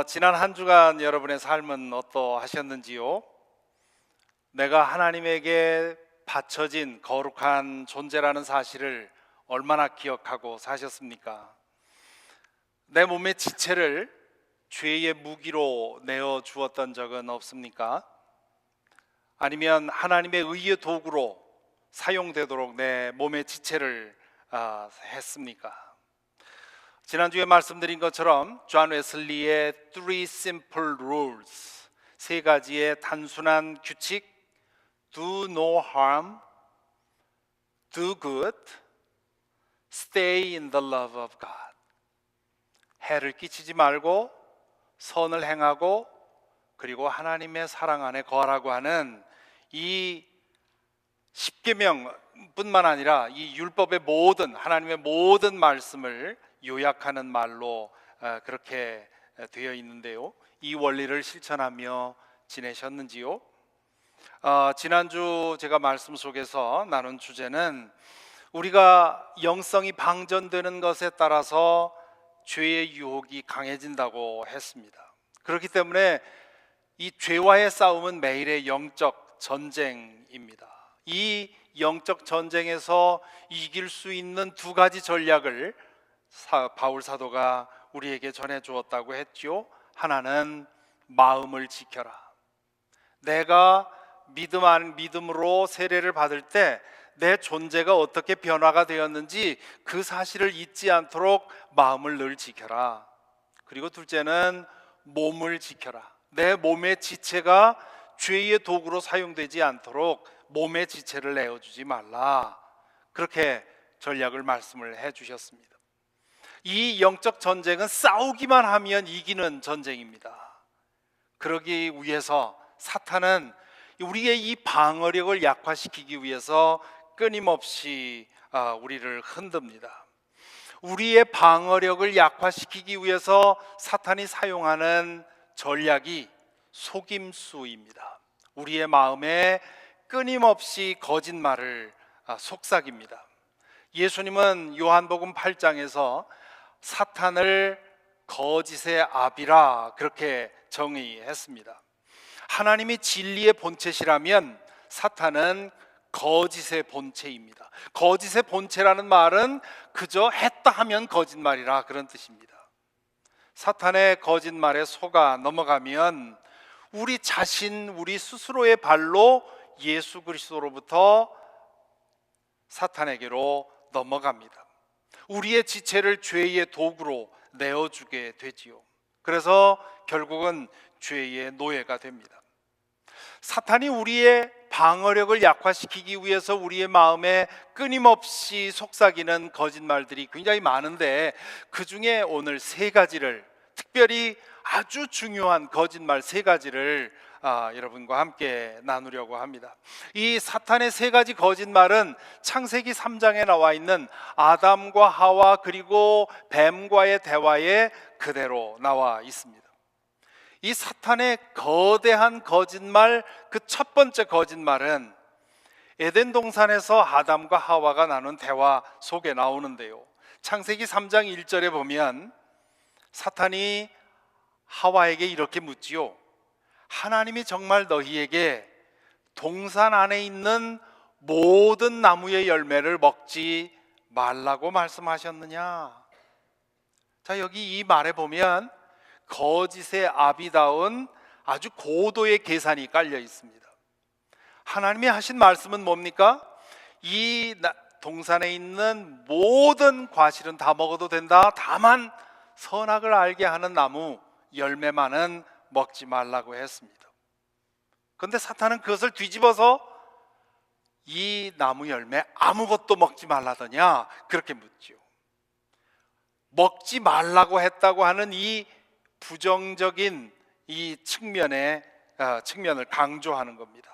지난 한 주간 여러분의 삶은 어떠하셨는지요? 내가 하나님에게 바쳐진 거룩한 존재라는 사실을 얼마나 기억하고 사셨습니까? 내 몸의 지체를 죄의 무기로 내어 주었던 적은 없습니까? 아니면 하나님의 의의 도구로 사용되도록 내 몸의 지체를 했습니까? 지난주에 말씀드린 것처럼 존 웨슬리의 Three Simple Rules, 세 가지의 단순한 규칙, Do no harm, do good, stay in the love of God. 해를 끼치지 말고 선을 행하고 그리고 하나님의 사랑 안에 거하라고 하는 이 십계명뿐만 아니라 이 율법의 모든 하나님의 모든 말씀을 요약하는 말로 그렇게 되어 있는데요. 이 원리를 실천하며 지내셨는지요? 지난주 제가 말씀 속에서 나눈 주제는 우리가 영성이 방전되는 것에 따라서 죄의 유혹이 강해진다고 했습니다. 그렇기 때문에 이 죄와의 싸움은 매일의 영적 전쟁입니다. 이 영적 전쟁에서 이길 수 있는 두 가지 전략을 바울 사도가 우리에게 전해 주었다고 했죠. 하나는 마음을 지켜라. 내가 믿음으로 세례를 받을 때 내 존재가 어떻게 변화가 되었는지 그 사실을 잊지 않도록 마음을 늘 지켜라. 그리고 둘째는 몸을 지켜라. 내 몸의 지체가 죄의 도구로 사용되지 않도록 몸의 지체를 내어주지 말라. 그렇게 전략을 말씀을 해주셨습니다. 이 영적 전쟁은 싸우기만 하면 이기는 전쟁입니다. 그러기 위해서 사탄은 우리의 이 방어력을 약화시키기 위해서 끊임없이 우리를 흔듭니다. 우리의 방어력을 약화시키기 위해서 사탄이 사용하는 전략이 속임수입니다. 우리의 마음에 끊임없이 거짓말을 속삭입니다. 예수님은 요한복음 8장에서 사탄을 거짓의 아비라 그렇게 정의했습니다. 하나님이 진리의 본체시라면 사탄은 거짓의 본체입니다. 거짓의 본체라는 말은 그저 했다 하면 거짓말이라 그런 뜻입니다. 사탄의 거짓말에 속아 넘어가면 우리 자신, 우리 스스로의 발로 예수 그리스도로부터 사탄에게로 넘어갑니다. 우리의 지체를 죄의 도구로 내어주게 되지요. 그래서 결국은 죄의 노예가 됩니다. 사탄이 우리의 방어력을 약화시키기 위해서 우리의 마음에 끊임없이 속삭이는 거짓말들이 굉장히 많은데 그 중에 오늘 세 가지를, 특별히 아주 중요한 거짓말 세 가지를 여러분과 함께 나누려고 합니다. 이 사탄의 세 가지 거짓말은 창세기 3장에 나와 있는 아담과 하와 그리고 뱀과의 대화에 그대로 나와 있습니다. 이 사탄의 거대한 거짓말, 그 첫 번째 거짓말은 에덴 동산에서 아담과 하와가 나눈 대화 속에 나오는데요. 창세기 3장 1절에 보면 사탄이 하와에게 이렇게 묻지요. 하나님이 정말 너희에게 동산 안에 있는 모든 나무의 열매를 먹지 말라고 말씀하셨느냐? 자, 여기 이 말에 보면 거짓의 아비다운 아주 고도의 계산이 깔려 있습니다. 하나님이 하신 말씀은 뭡니까? 이 동산에 있는 모든 과실은 다 먹어도 된다. 다만 선악을 알게 하는 나무 열매만은 먹지 말라고 했습니다. 그런데 사탄은 그것을 뒤집어서 이 나무 열매 아무것도 먹지 말라더냐? 그렇게 묻죠. 먹지 말라고 했다고 하는 이 부정적인 이 측면을 강조하는 겁니다.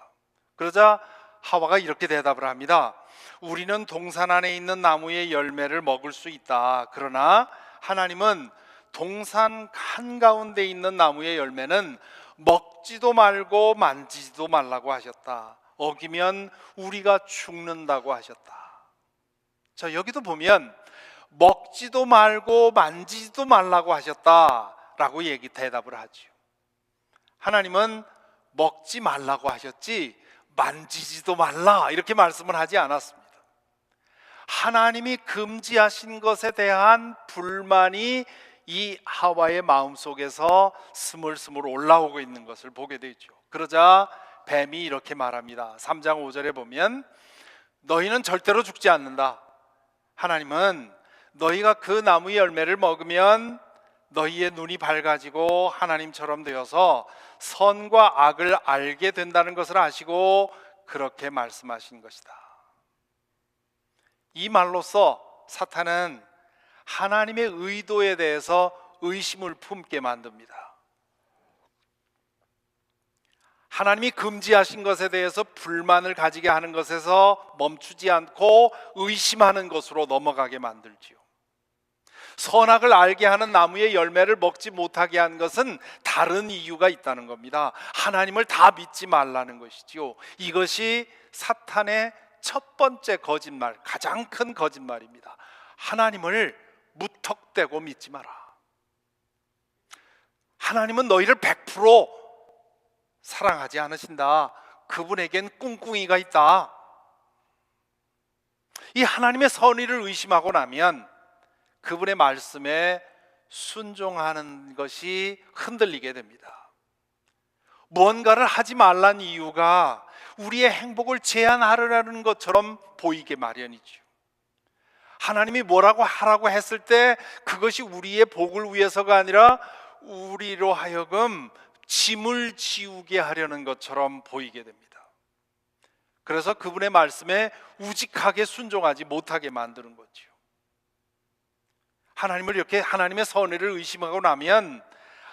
그러자 하와가 이렇게 대답을 합니다. 우리는 동산 안에 있는 나무의 열매를 먹을 수 있다. 그러나 하나님은 동산 한가운데 있는 나무의 열매는 먹지도 말고 만지지도 말라고 하셨다. 어기면 우리가 죽는다고 하셨다. 자, 여기도 보면 먹지도 말고 만지지도 말라고 하셨다 라고 대답을 하지요. 하나님은 먹지 말라고 하셨지 만지지도 말라 이렇게 말씀을 하지 않았습니다. 하나님이 금지하신 것에 대한 불만이 이 하와의 마음속에서 스물스물 올라오고 있는 것을 보게 되죠. 그러자 뱀이 이렇게 말합니다. 3장 5절에 보면 너희는 절대로 죽지 않는다. 하나님은 너희가 그 나무의 열매를 먹으면 너희의 눈이 밝아지고 하나님처럼 되어서 선과 악을 알게 된다는 것을 아시고 그렇게 말씀하신 것이다. 이 말로써 사탄은 하나님의 의도에 대해서 의심을 품게 만듭니다. 하나님이 금지하신 것에 대해서 불만을 가지게 하는 것에서 멈추지 않고 의심하는 것으로 넘어가게 만들지요. 선악을 알게 하는 나무의 열매를 먹지 못하게 한 것은 다른 이유가 있다는 겁니다. 하나님을 다 믿지 말라는 것이지요. 이것이 사탄의 첫 번째 거짓말, 가장 큰 거짓말입니다. 하나님을 무턱대고 믿지 마라. 하나님은 너희를 100% 사랑하지 않으신다. 그분에겐 꿍꿍이가 있다. 이 하나님의 선의를 의심하고 나면 그분의 말씀에 순종하는 것이 흔들리게 됩니다. 무언가를 하지 말란 이유가 우리의 행복을 제한하려는 것처럼 보이게 마련이죠. 하나님이 뭐라고 하라고 했을 때 그것이 우리의 복을 위해서가 아니라 우리로 하여금 짐을 지우게 하려는 것처럼 보이게 됩니다. 그래서 그분의 말씀에 우직하게 순종하지 못하게 만드는 거죠. 하나님을 이렇게 하나님의 선의를 의심하고 나면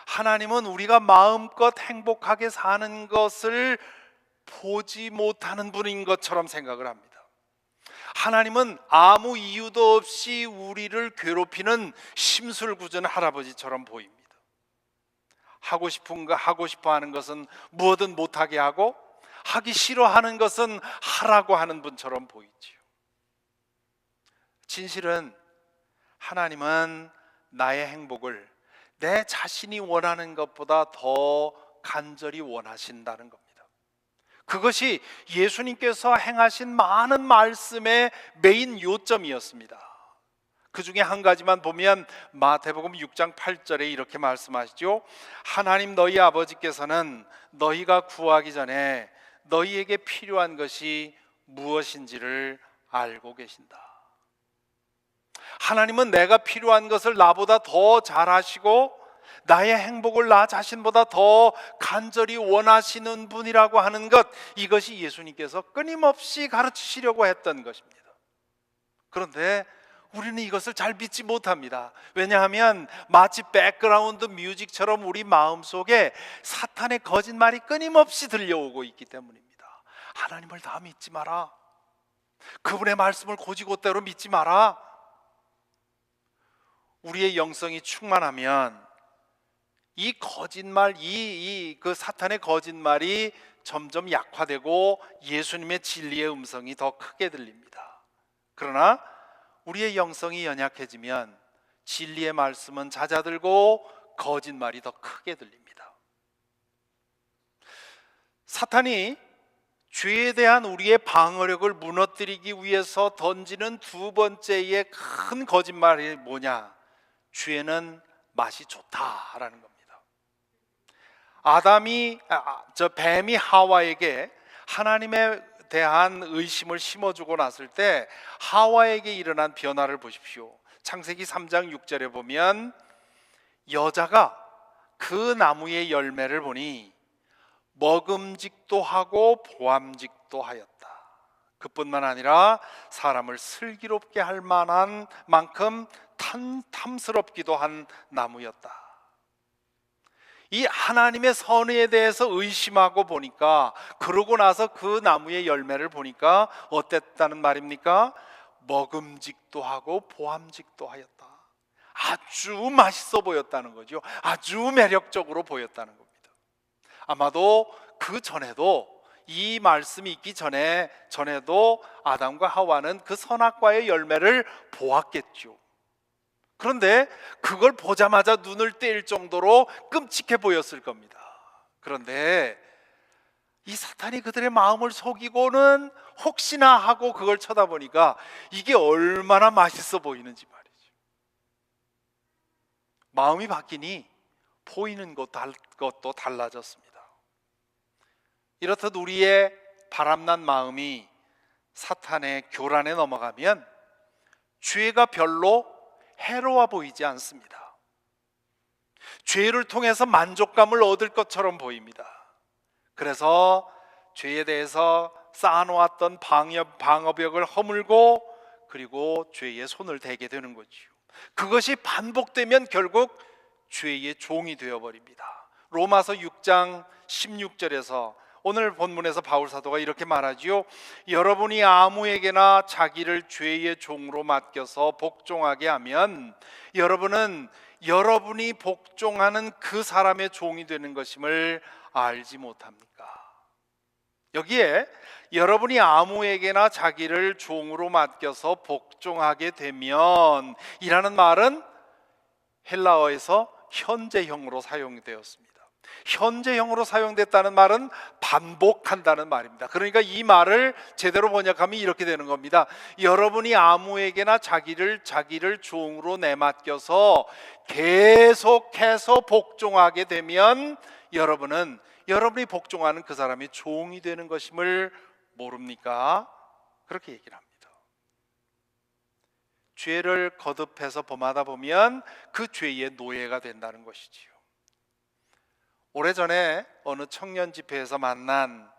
하나님은 우리가 마음껏 행복하게 사는 것을 보지 못하는 분인 것처럼 생각을 합니다. 하나님은 아무 이유도 없이 우리를 괴롭히는 심술궂은 할아버지처럼 보입니다. 하고 싶은 거 하고 싶어 하는 것은 뭐든 못하게 하고 하기 싫어하는 것은 하라고 하는 분처럼 보이지요. 진실은 하나님은 나의 행복을 내 자신이 원하는 것보다 더 간절히 원하신다는 겁니다. 그것이 예수님께서 행하신 많은 말씀의 메인 요점이었습니다. 그 중에 한 가지만 보면 마태복음 6장 8절에 이렇게 말씀하시죠. 하나님 너희 아버지께서는 너희가 구하기 전에 너희에게 필요한 것이 무엇인지를 알고 계신다. 하나님은 내가 필요한 것을 나보다 더 잘 아시고 나의 행복을 나 자신보다 더 간절히 원하시는 분이라고 하는 것, 이것이 예수님께서 끊임없이 가르치시려고 했던 것입니다. 그런데 우리는 이것을 잘 믿지 못합니다. 왜냐하면 마치 백그라운드 뮤직처럼 우리 마음속에 사탄의 거짓말이 끊임없이 들려오고 있기 때문입니다. 하나님을 다 믿지 마라. 그분의 말씀을 곧이곧대로 믿지 마라. 우리의 영성이 충만하면 이 거짓말, 그 사탄의 거짓말이 점점 약화되고 예수님의 진리의 음성이 더 크게 들립니다. 그러나 우리의 영성이 연약해지면 진리의 말씀은 잦아들고 거짓말이 더 크게 들립니다. 사탄이 죄에 대한 우리의 방어력을 무너뜨리기 위해서 던지는 두 번째의 큰 거짓말이 뭐냐? 죄는 맛이 좋다라는 겁니다. 뱀이 하와에게 하나님에 대한 의심을 심어주고 났을 때 하와에게 일어난 변화를 보십시오. 창세기 3장 6절에 보면 여자가 그 나무의 열매를 보니 먹음직도 하고 보암직도 하였다. 그뿐만 아니라 사람을 슬기롭게 할 만한 만큼 탐스럽기도 한 나무였다. 이 하나님의 선의에 대해서 의심하고 보니까, 그러고 나서 그 나무의 열매를 보니까 어땠다는 말입니까? 먹음직도 하고 보암직도 하였다. 아주 맛있어 보였다는 거죠. 아주 매력적으로 보였다는 겁니다. 아마도 그 전에도, 이 말씀이 있기 전에도 아담과 하와는 그 선악과의 열매를 보았겠죠. 그런데 그걸 보자마자 눈을 떼일 정도로 끔찍해 보였을 겁니다. 그런데 이 사탄이 그들의 마음을 속이고는 혹시나 하고 그걸 쳐다보니까 이게 얼마나 맛있어 보이는지 말이죠. 마음이 바뀌니 보이는 것도 달라졌습니다. 이렇듯 우리의 바람난 마음이 사탄의 교란에 넘어가면 죄가 별로 해로워 보이지 않습니다. 죄를 통해서 만족감을 얻을 것처럼 보입니다. 그래서 죄에 대해서 쌓아놓았던 방어벽을 허물고 그리고 죄에 손을 대게 되는 거지요. 그것이 반복되면 결국 죄의 종이 되어버립니다. 로마서 6장 16절에서 오늘 본문에서 바울 사도가 이렇게 말하지요. 여러분이 아무에게나 자기를 죄의 종으로 맡겨서 복종하게 하면 여러분은 여러분이 복종하는 그 사람의 종이 되는 것임을 알지 못합니까? 여기에 여러분이 아무에게나 자기를 종으로 맡겨서 복종하게 되면 이라는 말은 헬라어에서 현재형으로 사용되었습니다. 현재형으로 사용됐다는 말은 반복한다는 말입니다. 그러니까 이 말을 제대로 번역하면 이렇게 되는 겁니다. 여러분이 아무에게나 자기를 종으로 내맡겨서 계속해서 복종하게 되면 여러분이 복종하는 그 사람이 종이 되는 것임을 모릅니까? 그렇게 얘기를 합니다. 죄를 거듭해서 범하다 보면 그 죄의 노예가 된다는 것이지요. 오래전에 어느 청년 집회에서 만난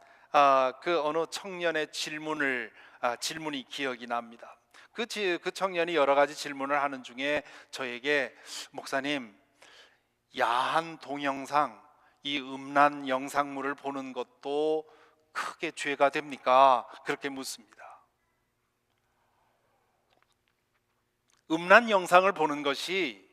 그 어느 청년의 질문이 기억이 납니다. 그 청년이 여러 가지 질문을 하는 중에 저에게 목사님, 야한 동영상, 이 음란 영상물을 보는 것도 크게 죄가 됩니까? 그렇게 묻습니다. 음란 영상을 보는 것이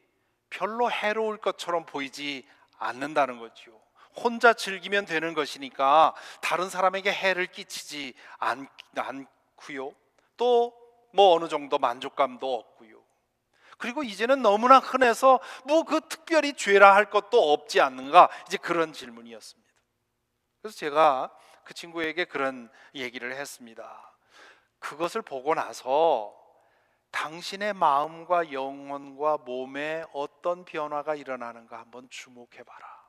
별로 해로울 것처럼 보이지 않는다는 거죠. 혼자 즐기면 되는 것이니까 다른 사람에게 해를 끼치지 않고요. 또 뭐 어느 정도 만족감도 없고요. 그리고 이제는 너무나 흔해서 뭐 그 특별히 죄라 할 것도 없지 않는가, 이제 그런 질문이었습니다. 그래서 제가 그 친구에게 그런 얘기를 했습니다. 그것을 보고 나서 당신의 마음과 영혼과 몸에 어떤 변화가 일어나는가 한번 주목해봐라.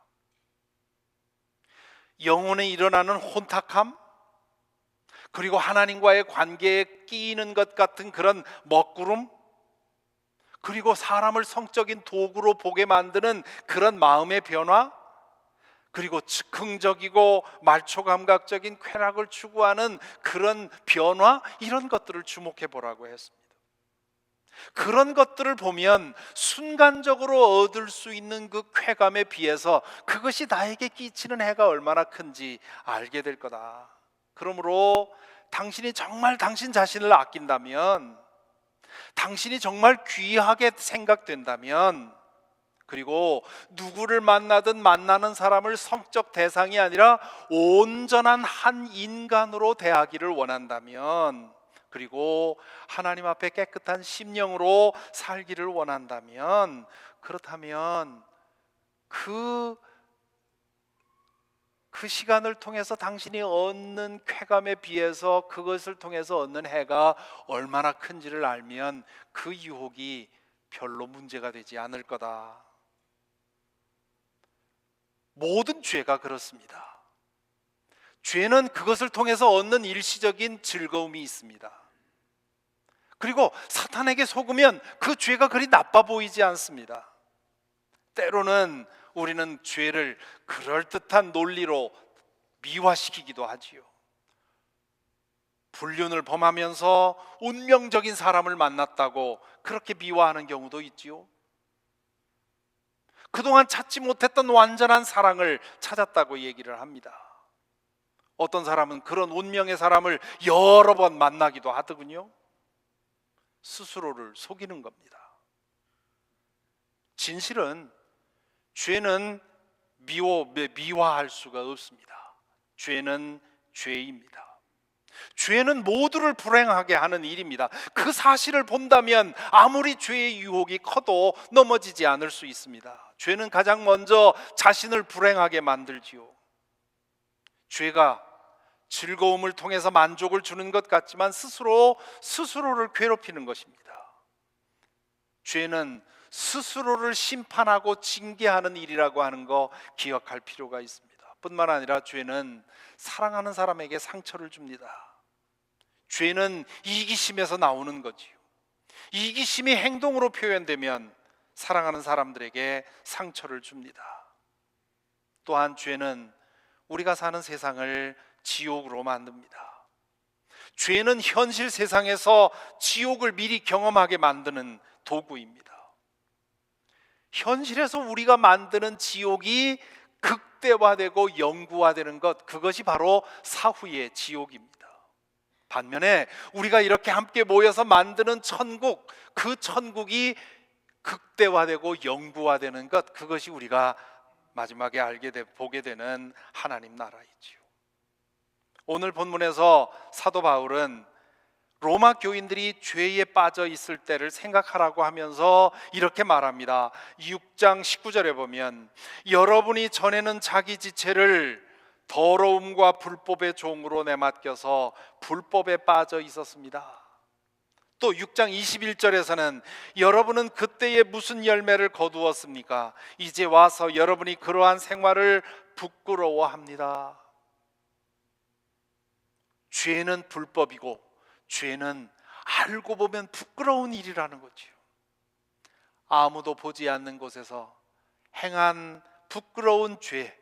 영혼에 일어나는 혼탁함, 그리고 하나님과의 관계에 끼이는 것 같은 그런 먹구름, 그리고 사람을 성적인 도구로 보게 만드는 그런 마음의 변화, 그리고 즉흥적이고 말초감각적인 쾌락을 추구하는 그런 변화, 이런 것들을 주목해 보라고 했습니다. 그런 것들을 보면 순간적으로 얻을 수 있는 그 쾌감에 비해서 그것이 나에게 끼치는 해가 얼마나 큰지 알게 될 거다. 그러므로 당신이 정말 당신 자신을 아낀다면, 당신이 정말 귀하게 생각된다면, 그리고 누구를 만나든 만나는 사람을 성적 대상이 아니라 온전한 한 인간으로 대하기를 원한다면, 그리고 하나님 앞에 깨끗한 심령으로 살기를 원한다면, 그렇다면 그 시간을 통해서 당신이 얻는 쾌감에 비해서 그것을 통해서 얻는 해가 얼마나 큰지를 알면 그 유혹이 별로 문제가 되지 않을 거다. 모든 죄가 그렇습니다. 죄는 그것을 통해서 얻는 일시적인 즐거움이 있습니다. 그리고 사탄에게 속으면 그 죄가 그리 나빠 보이지 않습니다. 때로는 우리는 죄를 그럴듯한 논리로 미화시키기도 하지요. 불륜을 범하면서 운명적인 사람을 만났다고 그렇게 미화하는 경우도 있지요. 그동안 찾지 못했던 완전한 사랑을 찾았다고 얘기를 합니다. 어떤 사람은 그런 운명의 사람을 여러 번 만나기도 하더군요. 스스로를 속이는 겁니다. 진실은 죄는 미화할 수가 없습니다. 죄는 죄입니다. 죄는 모두를 불행하게 하는 일입니다. 그 사실을 본다면 아무리 죄의 유혹이 커도 넘어지지 않을 수 있습니다. 죄는 가장 먼저 자신을 불행하게 만들지요. 죄가 즐거움을 통해서 만족을 주는 것 같지만 스스로를 괴롭히는 것입니다. 죄는 스스로를 심판하고 징계하는 일이라고 하는 거 기억할 필요가 있습니다. 뿐만 아니라 죄는 사랑하는 사람에게 상처를 줍니다. 죄는 이기심에서 나오는 거지요. 이기심이 행동으로 표현되면 사랑하는 사람들에게 상처를 줍니다. 또한 죄는 우리가 사는 세상을 지옥으로 만듭니다. 죄는 현실 세상에서 지옥을 미리 경험하게 만드는 도구입니다. 현실에서 우리가 만드는 지옥이 극대화되고 영구화되는 것, 그것이 바로 사후의 지옥입니다. 반면에 우리가 이렇게 함께 모여서 만드는 천국, 그 천국이 극대화되고 영구화되는 것, 그것이 우리가 마지막에 보게 되는 하나님 나라이지요. 오늘 본문에서 사도 바울은 로마 교인들이 죄에 빠져 있을 때를 생각하라고 하면서 이렇게 말합니다. 6장 19절에 보면 여러분이 전에는 자기 지체를 더러움과 불법의 종으로 내맡겨서 불법에 빠져 있었습니다. 또 6장 21절에서는 여러분은 그때에 무슨 열매를 거두었습니까? 이제 와서 여러분이 그러한 생활을 부끄러워합니다. 죄는 불법이고 죄는 알고 보면 부끄러운 일이라는 거지요. 아무도 보지 않는 곳에서 행한 부끄러운 죄,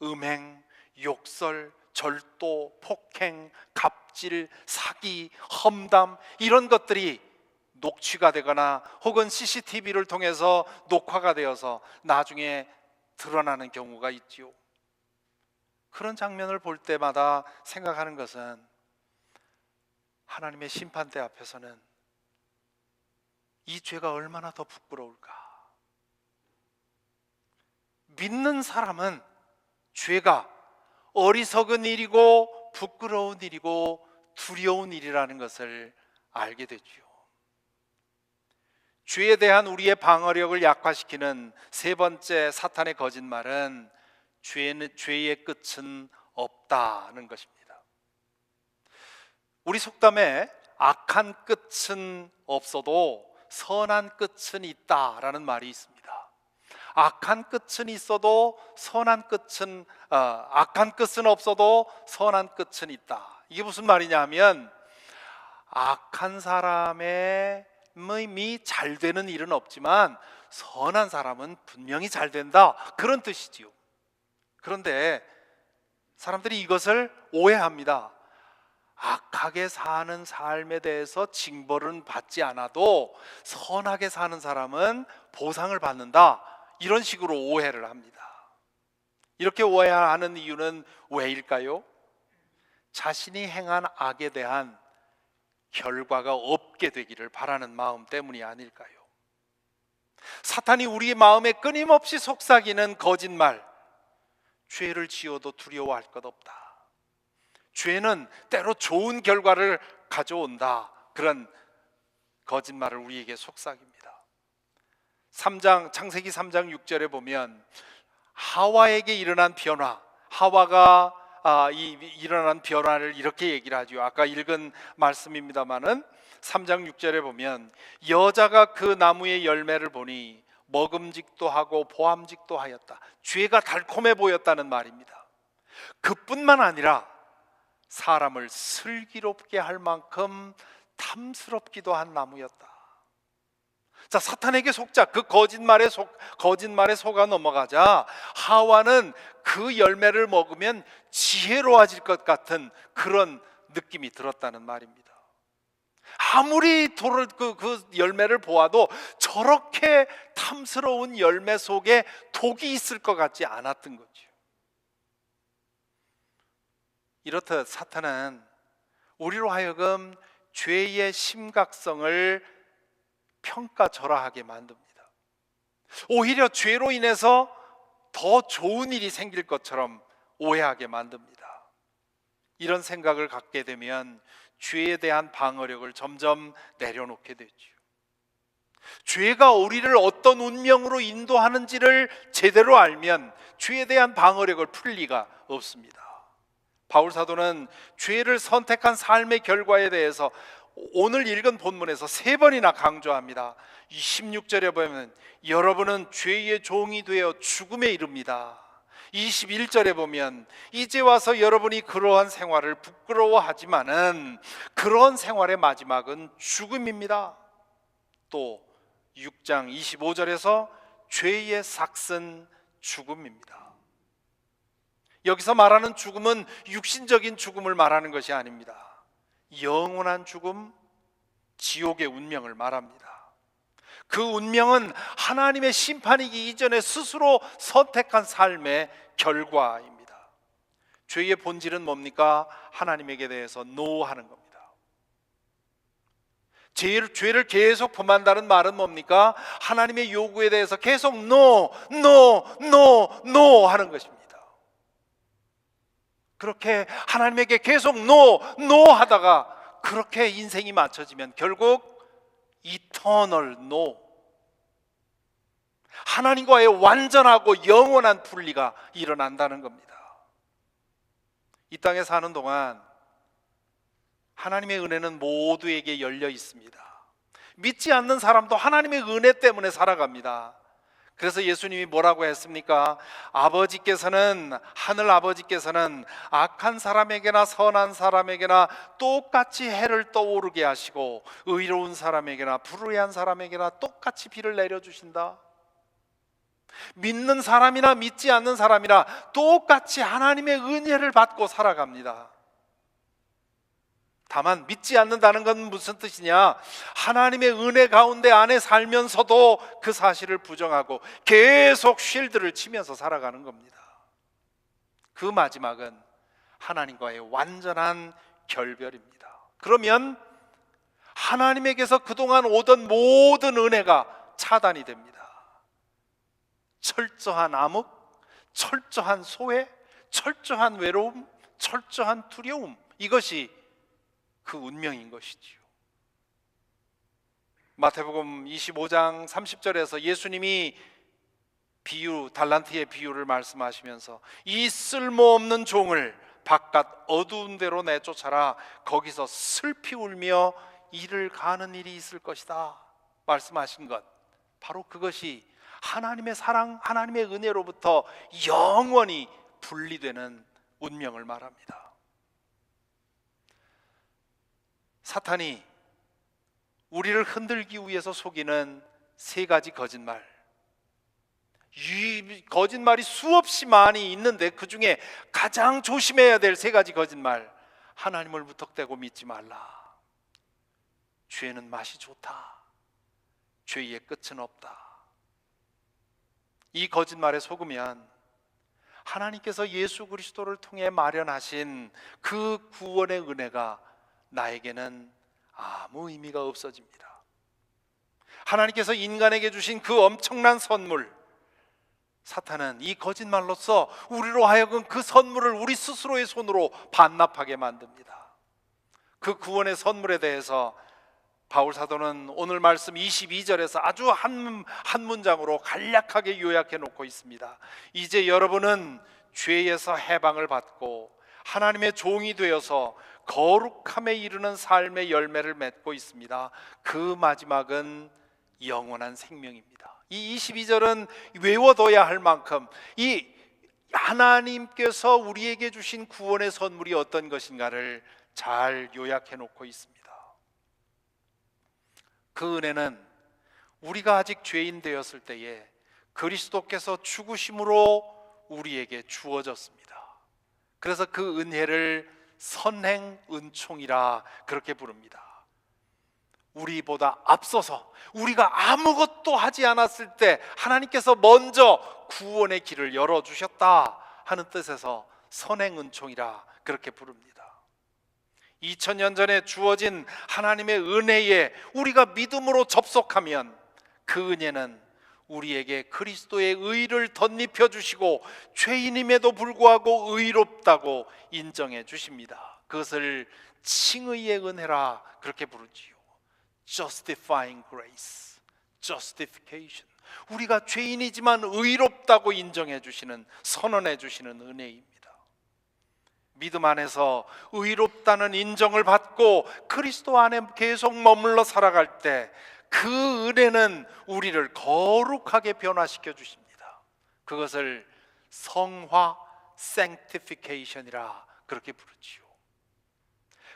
음행, 욕설, 절도, 폭행, 갑질, 사기, 험담, 이런 것들이 녹취가 되거나 혹은 CCTV를 통해서 녹화가 되어서 나중에 드러나는 경우가 있지요. 그런 장면을 볼 때마다 생각하는 것은 하나님의 심판대 앞에서는 이 죄가 얼마나 더 부끄러울까. 믿는 사람은 죄가 어리석은 일이고 부끄러운 일이고 두려운 일이라는 것을 알게 되죠. 죄에 대한 우리의 방어력을 약화시키는 세 번째 사탄의 거짓말은 죄의 끝은 없다는 것입니다. 우리 속담에 악한 끝은 없어도 선한 끝은 있다라는 말이 있습니다. 악한 끝은 있어도 악한 끝은 없어도 선한 끝은 있다. 이게 무슨 말이냐 하면 악한 사람의 잘 되는 일은 없지만 선한 사람은 분명히 잘 된다, 그런 뜻이지요. 그런데 사람들이 이것을 오해합니다. 악하게 사는 삶에 대해서 징벌은 받지 않아도 선하게 사는 사람은 보상을 받는다, 이런 식으로 오해를 합니다. 이렇게 오해하는 이유는 왜일까요? 자신이 행한 악에 대한 결과가 없게 되기를 바라는 마음 때문이 아닐까요? 사탄이 우리의 마음에 끊임없이 속삭이는 거짓말, 죄를 지어도 두려워할 것 없다, 죄는 때로 좋은 결과를 가져온다, 그런 거짓말을 우리에게 속삭입니다. 창세기 3장 6절에 보면 하와에게 일어난 변화, 하와가 일어난 변화를 이렇게 얘기를 하죠. 아까 읽은 말씀입니다마는 3장 6절에 보면 여자가 그 나무의 열매를 보니 먹음직도 하고 보암직도 하였다. 죄가 달콤해 보였다는 말입니다. 그뿐만 아니라 사람을 슬기롭게 할 만큼 탐스럽기도 한 나무였다. 자, 사탄에게 속자, 그 거짓말에 속아 넘어가자 하와는 그 열매를 먹으면 지혜로워질 것 같은 그런 느낌이 들었다는 말입니다. 아무리 그 열매를 보아도 저렇게 탐스러운 열매 속에 독이 있을 것 같지 않았던 거죠. 이렇듯 사탄은 우리로 하여금 죄의 심각성을 평가절하하게 만듭니다. 오히려 죄로 인해서 더 좋은 일이 생길 것처럼 오해하게 만듭니다. 이런 생각을 갖게 되면 죄에 대한 방어력을 점점 내려놓게 되죠. 죄가 우리를 어떤 운명으로 인도하는지를 제대로 알면 죄에 대한 방어력을 풀 리가 없습니다. 바울 사도는 죄를 선택한 삶의 결과에 대해서 오늘 읽은 본문에서 3번이나 강조합니다. 16절에 보면 여러분은 죄의 종이 되어 죽음에 이릅니다. 21절에 보면 이제 와서 여러분이 그러한 생활을 부끄러워하지만은 그러한 생활의 마지막은 죽음입니다. 또 6장 25절에서 죄의 삭은 죽음입니다. 여기서 말하는 죽음은 육신적인 죽음을 말하는 것이 아닙니다. 영원한 죽음, 지옥의 운명을 말합니다. 그 운명은 하나님의 심판이기 이전에 스스로 선택한 삶의 결과입니다. 죄의 본질은 뭡니까? 하나님에게 대해서 노하는 겁니다. 죄를 계속 범한다는 말은 뭡니까? 하나님의 요구에 대해서 계속 no 하는 것입니다. 그렇게 하나님에게 계속 no 하다가 그렇게 인생이 맞춰지면 결국 eternal no, 하나님과의 완전하고 영원한 분리가 일어난다는 겁니다. 이 땅에 사는 동안 하나님의 은혜는 모두에게 열려 있습니다. 믿지 않는 사람도 하나님의 은혜 때문에 살아갑니다. 그래서 예수님이 뭐라고 했습니까? 하늘 아버지께서는 악한 사람에게나 선한 사람에게나 똑같이 해를 떠오르게 하시고 의로운 사람에게나 불의한 사람에게나 똑같이 비를 내려주신다. 믿는 사람이나 믿지 않는 사람이나 똑같이 하나님의 은혜를 받고 살아갑니다. 다만 믿지 않는다는 건 무슨 뜻이냐? 하나님의 은혜 가운데 안에 살면서도 그 사실을 부정하고 계속 쉴드를 치면서 살아가는 겁니다. 그 마지막은 하나님과의 완전한 결별입니다. 그러면 하나님에게서 그동안 오던 모든 은혜가 차단이 됩니다. 철저한 암흑, 철저한 소외, 철저한 외로움, 철저한 두려움, 이것이 그 운명인 것이지요. 마태복음 25장 30절에서 예수님이 달란트의 비유를 말씀하시면서 이 쓸모없는 종을 바깥 어두운 데로 내쫓아라. 거기서 슬피 울며 이를 가는 일이 있을 것이다 말씀하신 것, 바로 그것이 하나님의 사랑, 하나님의 은혜로부터 영원히 분리되는 운명을 말합니다. 사탄이 우리를 흔들기 위해서 속이는 3가지 거짓말, 이 거짓말이 수없이 많이 있는데 그 중에 가장 조심해야 될 3가지 거짓말, 하나님을 무턱대고 믿지 말라, 죄는 맛이 좋다, 죄의 끝은 없다. 이 거짓말에 속으면 하나님께서 예수 그리스도를 통해 마련하신 그 구원의 은혜가 나에게는 아무 의미가 없어집니다. 하나님께서 인간에게 주신 그 엄청난 선물, 사탄은 이 거짓말로써 우리로 하여금 그 선물을 우리 스스로의 손으로 반납하게 만듭니다. 그 구원의 선물에 대해서 바울 사도는 오늘 말씀 22절에서 아주 한 문장으로 간략하게 요약해 놓고 있습니다. 이제 여러분은 죄에서 해방을 받고 하나님의 종이 되어서 거룩함에 이르는 삶의 열매를 맺고 있습니다. 그 마지막은 영원한 생명입니다. 이 22절은 외워둬야 할 만큼 이 하나님께서 우리에게 주신 구원의 선물이 어떤 것인가를 잘 요약해 놓고 있습니다. 그 은혜는 우리가 아직 죄인 되었을 때에 그리스도께서 죽으심으로 우리에게 주어졌습니다. 그래서 그 은혜를 선행 은총이라 그렇게 부릅니다. 우리보다 앞서서 우리가 아무것도 하지 않았을 때 하나님께서 먼저 구원의 길을 열어주셨다 하는 뜻에서 선행 은총이라 그렇게 부릅니다. 2000년 전에 주어진 하나님의 은혜에 우리가 믿음으로 접속하면 그 은혜는 우리에게 그리스도의 의를 덧입혀 주시고 죄인임에도 불구하고 의롭다고 인정해 주십니다. 그것을 칭의의 은혜라 그렇게 부르지요. Justifying grace, justification. 우리가 죄인이지만 의롭다고 인정해 주시는, 선언해 주시는 은혜입니다. 믿음 안에서 의롭다는 인정을 받고 그리스도 안에 계속 머물러 살아갈 때 그 은혜는 우리를 거룩하게 변화시켜 주십니다. 그것을 성화, sanctification이라 그렇게 부르지요.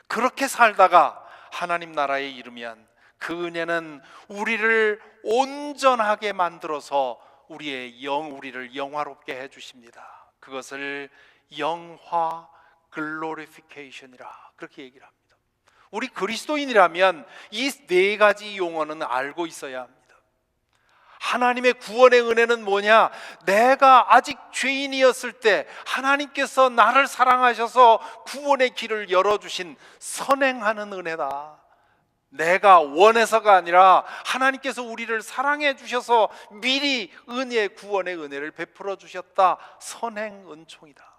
그렇게 살다가 하나님 나라에 이르면 그 은혜는 우리를 온전하게 만들어서 우리를 영화롭게 해 주십니다. 그것을 영화 glorification이라 그렇게 얘기를 합니다. 우리 그리스도인이라면 이 네 가지 용어는 알고 있어야 합니다. 하나님의 구원의 은혜는 뭐냐? 내가 아직 죄인이었을 때 하나님께서 나를 사랑하셔서 구원의 길을 열어주신 선행하는 은혜다. 내가 원해서가 아니라 하나님께서 우리를 사랑해 주셔서 미리 구원의 은혜를 베풀어 주셨다. 선행 은총이다.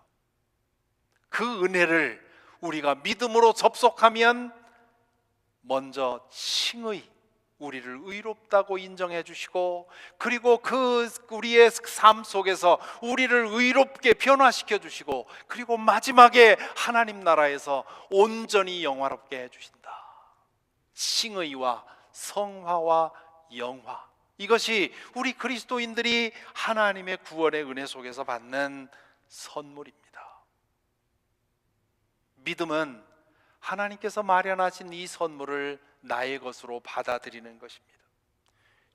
그 은혜를 우리가 믿음으로 접속하면 먼저 칭의, 우리를 의롭다고 인정해 주시고, 그리고 우리의 삶 속에서 우리를 의롭게 변화시켜 주시고, 그리고 마지막에 하나님 나라에서 온전히 영화롭게 해 주신다. 칭의와 성화와 영화, 이것이 우리 그리스도인들이 하나님의 구원의 은혜 속에서 받는 선물입니다. 믿음은 하나님께서 마련하신 이 선물을 나의 것으로 받아들이는 것입니다.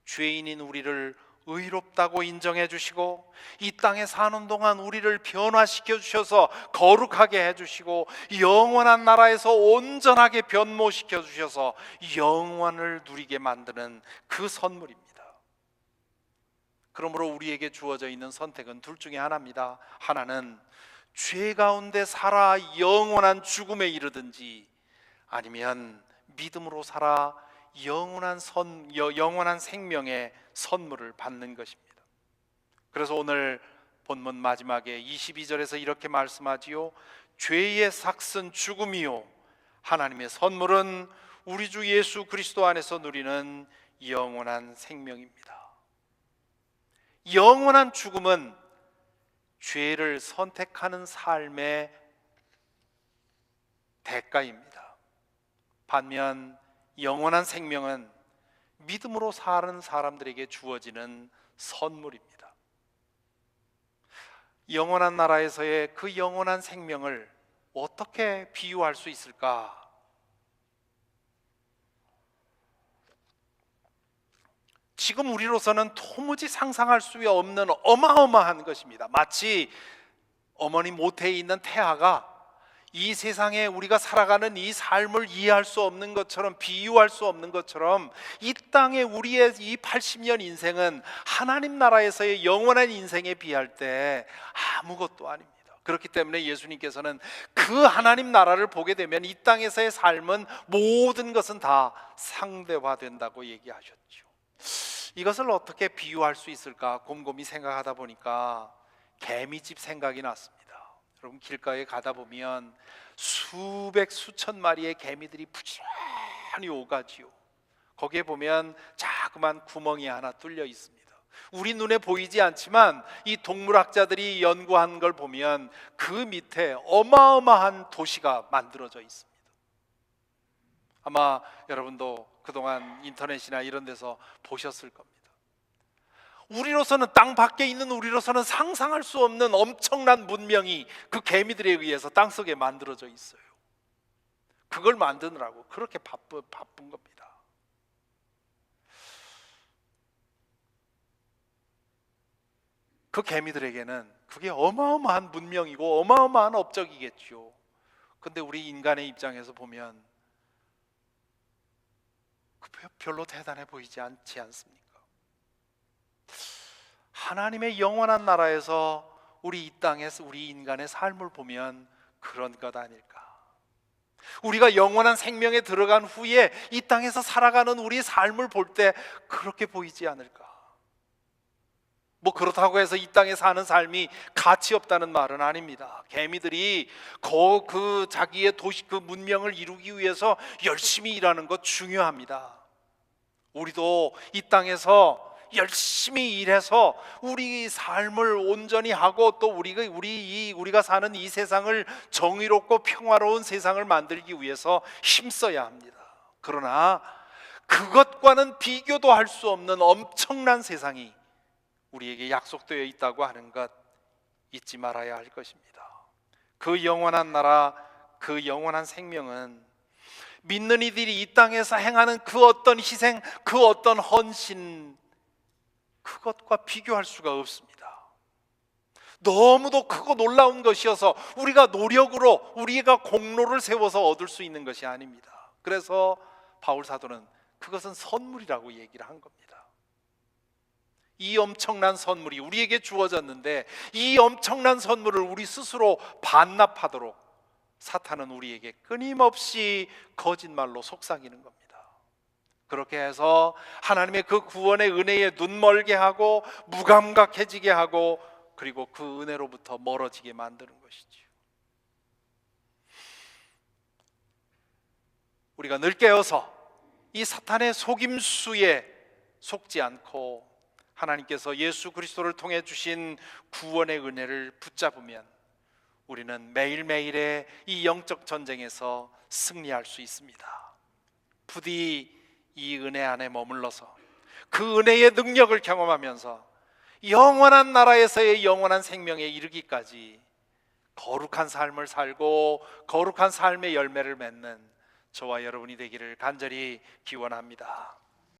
죄인인 우리를 의롭다고 인정해 주시고, 이 땅에 사는 동안 우리를 변화시켜 주셔서 거룩하게 해 주시고, 영원한 나라에서 온전하게 변모시켜 주셔서 영원을 누리게 만드는 그 선물입니다. 그러므로 우리에게 주어져 있는 선택은 둘 중에 하나입니다. 하나는 죄 가운데 살아 영원한 죽음에 이르든지, 아니면 믿음으로 살아 영원한 생명의 선물을 받는 것입니다. 그래서 오늘 본문 마지막에 22절에서 이렇게 말씀하지요. 죄의 삭은 죽음이요 하나님의 선물은 우리 주 예수 그리스도 안에서 누리는 영원한 생명입니다. 영원한 죽음은 죄를 선택하는 삶의 대가입니다. 반면 영원한 생명은 믿음으로 사는 사람들에게 주어지는 선물입니다. 영원한 나라에서의 그 영원한 생명을 어떻게 비유할 수 있을까? 지금 우리로서는 도무지 상상할 수 없는 어마어마한 것입니다. 마치 어머니 모태에 있는 태아가 이 세상에 우리가 살아가는 이 삶을 이해할 수 없는 것처럼, 비유할 수 없는 것처럼, 이 땅에 우리의 이 80년 인생은 하나님 나라에서의 영원한 인생에 비할 때 아무것도 아닙니다. 그렇기 때문에 예수님께서는 그 하나님 나라를 보게 되면 이 땅에서의 삶은 모든 것은 다 상대화된다고 얘기하셨죠. 이것을 어떻게 비유할 수 있을까 곰곰이 생각하다 보니까 개미집 생각이 났습니다. 여러분, 길가에 가다 보면 수천 마리의 개미들이 부지런히 오가지요. 거기에 보면 자그만 구멍이 하나 뚫려 있습니다. 우리 눈에 보이지 않지만 이 동물학자들이 연구한 걸 보면 그 밑에 어마어마한 도시가 만들어져 있습니다. 아마 여러분도 그동안 인터넷이나 이런 데서 보셨을 겁니다. 우리로서는, 땅 밖에 있는 우리로서는 상상할 수 없는 엄청난 문명이 그 개미들에 의해서 땅속에 만들어져 있어요. 그걸 만드느라고 그렇게 바쁜 겁니다. 그 개미들에게는 그게 어마어마한 문명이고 어마어마한 업적이겠죠. 근데 우리 인간의 입장에서 보면 별로 대단해 보이지 않지 않습니까? 하나님의 영원한 나라에서 우리 이 땅에서 우리 인간의 삶을 보면 그런 것 아닐까? 우리가 영원한 생명에 들어간 후에 이 땅에서 살아가는 우리 삶을 볼 때 그렇게 보이지 않을까? 뭐 그렇다고 해서 이 땅에 사는 삶이 가치 없다는 말은 아닙니다. 개미들이 그 자기의 도시 그 문명을 이루기 위해서 열심히 일하는 것 중요합니다. 우리도 이 땅에서 열심히 일해서 우리 삶을 온전히 하고 또 우리가 사는 이 세상을 정의롭고 평화로운 세상을 만들기 위해서 힘써야 합니다. 그러나 그것과는 비교도 할 수 없는 엄청난 세상이 우리에게 약속되어 있다고 하는 것 잊지 말아야 할 것입니다. 그 영원한 나라, 그 영원한 생명은 믿는 이들이 이 땅에서 행하는 그 어떤 희생, 그 어떤 헌신, 그것과 비교할 수가 없습니다. 너무도 크고 놀라운 것이어서 우리가 노력으로, 우리가 공로를 세워서 얻을 수 있는 것이 아닙니다. 그래서 바울 사도는 그것은 선물이라고 얘기를 한 겁니다. 이 엄청난 선물이 우리에게 주어졌는데 이 엄청난 선물을 우리 스스로 반납하도록 사탄은 우리에게 끊임없이 거짓말로 속삭이는 겁니다. 그렇게 해서 하나님의 그 구원의 은혜에 눈멀게 하고 무감각해지게 하고 그리고 그 은혜로부터 멀어지게 만드는 것이지요. 우리가 늘 깨어서 이 사탄의 속임수에 속지 않고 하나님께서 예수 그리스도를 통해 주신 구원의 은혜를 붙잡으면 우리는 매일매일의 이 영적 전쟁에서 승리할 수 있습니다. 부디 이 은혜 안에 머물러서 그 은혜의 능력을 경험하면서 영원한 나라에서의 영원한 생명에 이르기까지 거룩한 삶을 살고 거룩한 삶의 열매를 맺는 저와 여러분이 되기를 간절히 기원합니다.